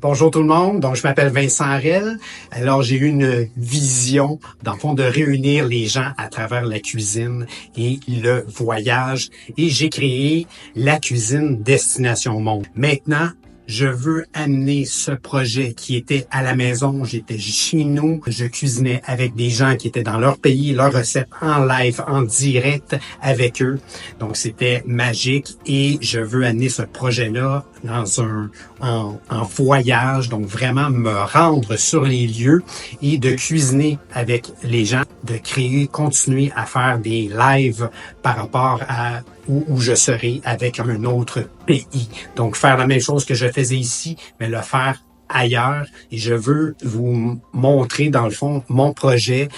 Bonjour tout le monde, donc je m'appelle Vincent Harel. Alors j'ai eu une vision, dans le fond, de réunir les gens à travers la cuisine et le voyage. Et j'ai créé la cuisine Destination Monde. Maintenant, je veux amener ce projet qui était à la maison, j'étais chez nous, je cuisinais avec des gens qui étaient dans leur pays, leurs recettes en live, en direct avec eux. Donc c'était magique et je veux amener ce projet-là dans en voyage, donc vraiment me rendre sur les lieux et de cuisiner avec les gens, de créer, continuer à faire des lives par rapport à où je serai avec un autre pays. Donc, faire la même chose que je faisais ici, mais le faire ailleurs. Et je veux vous montrer, dans le fond, mon projet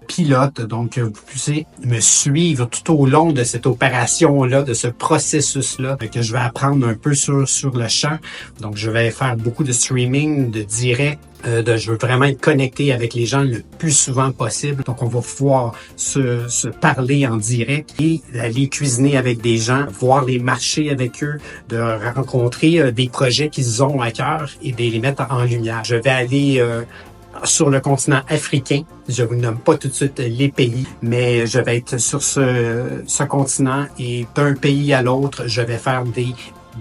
pilote. Donc, vous puissiez me suivre tout au long de cette opération-là, de ce processus-là, que je vais apprendre un peu sur le champ. Donc, je vais faire beaucoup de streaming, de direct. Je veux vraiment être connecté avec les gens le plus souvent possible. Donc, on va pouvoir se parler en direct et aller cuisiner avec des gens, voir les marchés avec eux, de rencontrer des projets qu'ils ont à cœur et de les mettre en lumière. Je vais aller sur le continent africain. Je vous nomme pas tout de suite les pays, mais je vais être sur ce continent et d'un pays à l'autre, je vais faire des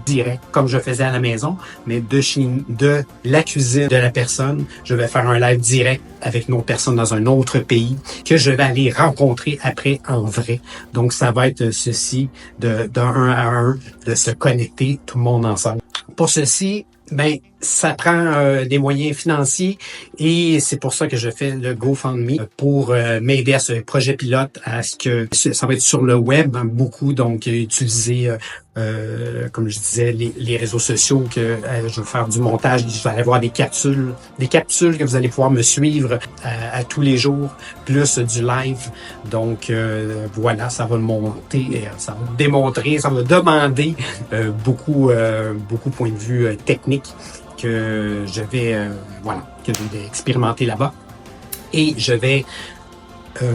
direct, comme je faisais à la maison, mais de la cuisine de la personne, je vais faire un live direct avec une autre personne dans un autre pays que je vais aller rencontrer après en vrai. Donc, ça va être ceci d'un à un, de se connecter tout le monde ensemble. Pour ceci, ben, ça prend des moyens financiers et c'est pour ça que je fais le GoFundMe pour m'aider à ce projet pilote, à ce que ça va être sur le web beaucoup, donc utiliser comme je disais les réseaux sociaux, que je vais faire du montage, je vais aller voir des capsules que vous allez pouvoir me suivre à tous les jours, plus du live. Donc voilà, ça va monter, ça va démontrer, ça va demander beaucoup point de vue technique que je vais expérimenter là-bas. Et je vais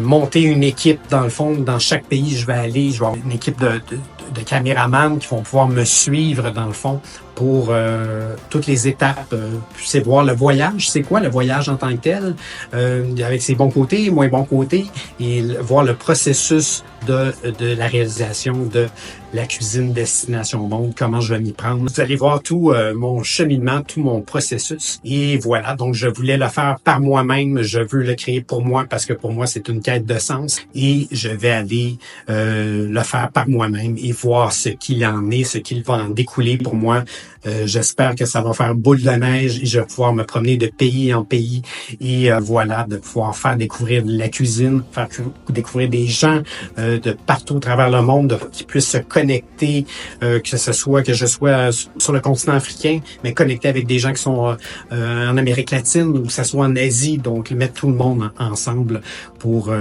monter une équipe, dans le fond, dans chaque pays, je vais avoir une équipe de caméramans qui vont pouvoir me suivre, dans le fond, pour toutes les étapes. C'est voir le voyage, c'est quoi le voyage en tant que tel, avec ses bons côtés, moins bons côtés, et voir le processus de la réalisation de la cuisine Destination Monde, comment je vais m'y prendre. Vous allez voir tout mon cheminement, tout mon processus. Et voilà, donc je voulais le faire par moi-même, je veux le créer pour moi parce que pour moi, c'est une quête de sens. Et je vais aller le faire par moi-même et voir ce qu'il en est, ce qu'il va en découler pour moi. J'espère que ça va faire boule de neige et je vais pouvoir me promener de pays en pays et voilà, de pouvoir faire découvrir la cuisine, faire découvrir des gens de partout à travers le monde, qui puissent se connecter, que je sois sur le continent africain, mais connecter avec des gens qui sont en Amérique latine ou que ce soit en Asie, donc mettre tout le monde ensemble pour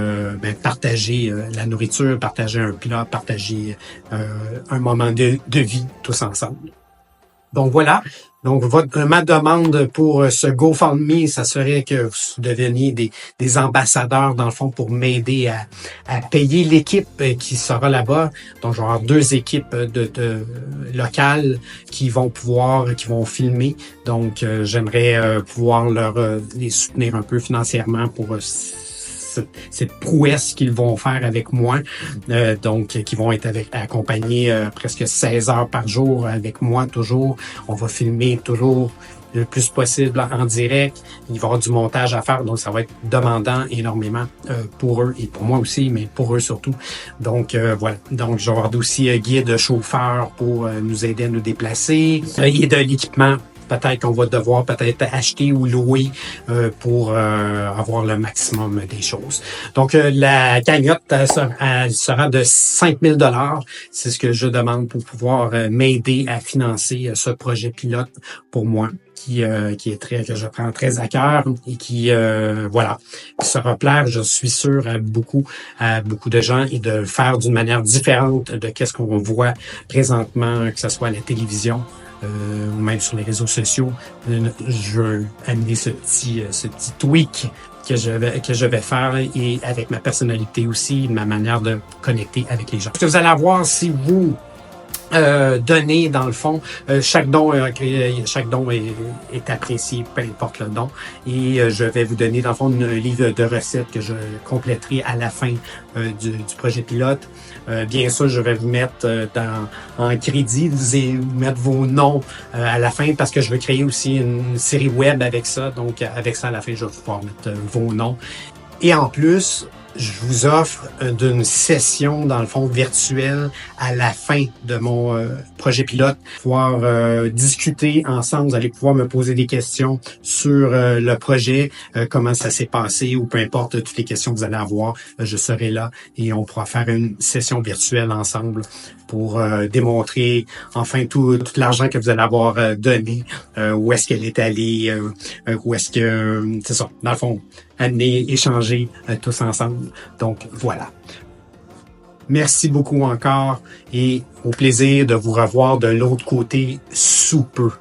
partager la nourriture, partager un plat, partager un moment de vie tous ensemble. Donc voilà. Donc ma demande pour ce GoFundMe, ça serait que vous deveniez des ambassadeurs, dans le fond, pour m'aider à payer l'équipe qui sera là-bas. Donc je vais avoir 2 équipes de locales qui vont filmer. Donc j'aimerais pouvoir les soutenir un peu financièrement pour cette prouesse qu'ils vont faire avec moi, donc qui vont être accompagnés presque 16 heures par jour avec moi toujours. On va filmer toujours le plus possible en direct. Il va y avoir du montage à faire, donc ça va être demandant énormément pour eux et pour moi aussi, mais pour eux surtout. Donc voilà. Donc je vais avoir aussi guide, chauffeur pour nous aider à nous déplacer et de l'équipement. Peut-être qu'on va devoir acheter ou louer pour avoir le maximum des choses. Donc, la cagnotte elle sera de 5 000 $. C'est ce que je demande pour pouvoir m'aider à financer ce projet pilote pour moi, que je prends très à cœur et qui sera plaire, je suis sûr, à beaucoup de gens et de le faire d'une manière différente de qu'est-ce qu'on voit présentement, que ce soit à la télévision. Ou même sur les réseaux sociaux, je veux amener ce petit tweak que je vais faire et avec ma personnalité aussi, ma manière de connecter avec les gens. Ce que vous allez avoir si vous donner dans le fond. Chaque don est apprécié, peu importe le don. Et je vais vous donner dans le fond un livre de recettes que je compléterai à la fin du projet pilote. Bien sûr, je vais vous mettre en crédit, vous mettre vos noms à la fin parce que je veux créer aussi une série web avec ça. Donc avec ça à la fin, je vais pouvoir mettre vos noms. Et en plus, je vous offre d'une session, dans le fond, virtuelle à la fin de mon projet pilote. Pouvoir discuter ensemble. Vous allez pouvoir me poser des questions sur le projet, comment ça s'est passé ou peu importe toutes les questions que vous allez avoir. Je serai là et on pourra faire une session virtuelle ensemble pour démontrer enfin tout l'argent que vous allez avoir donné, où est-ce qu'elle est allée, où est-ce que, c'est ça, dans le fond, amener, échanger tous ensemble. Donc, voilà. Merci beaucoup encore et au plaisir de vous revoir de l'autre côté sous peu.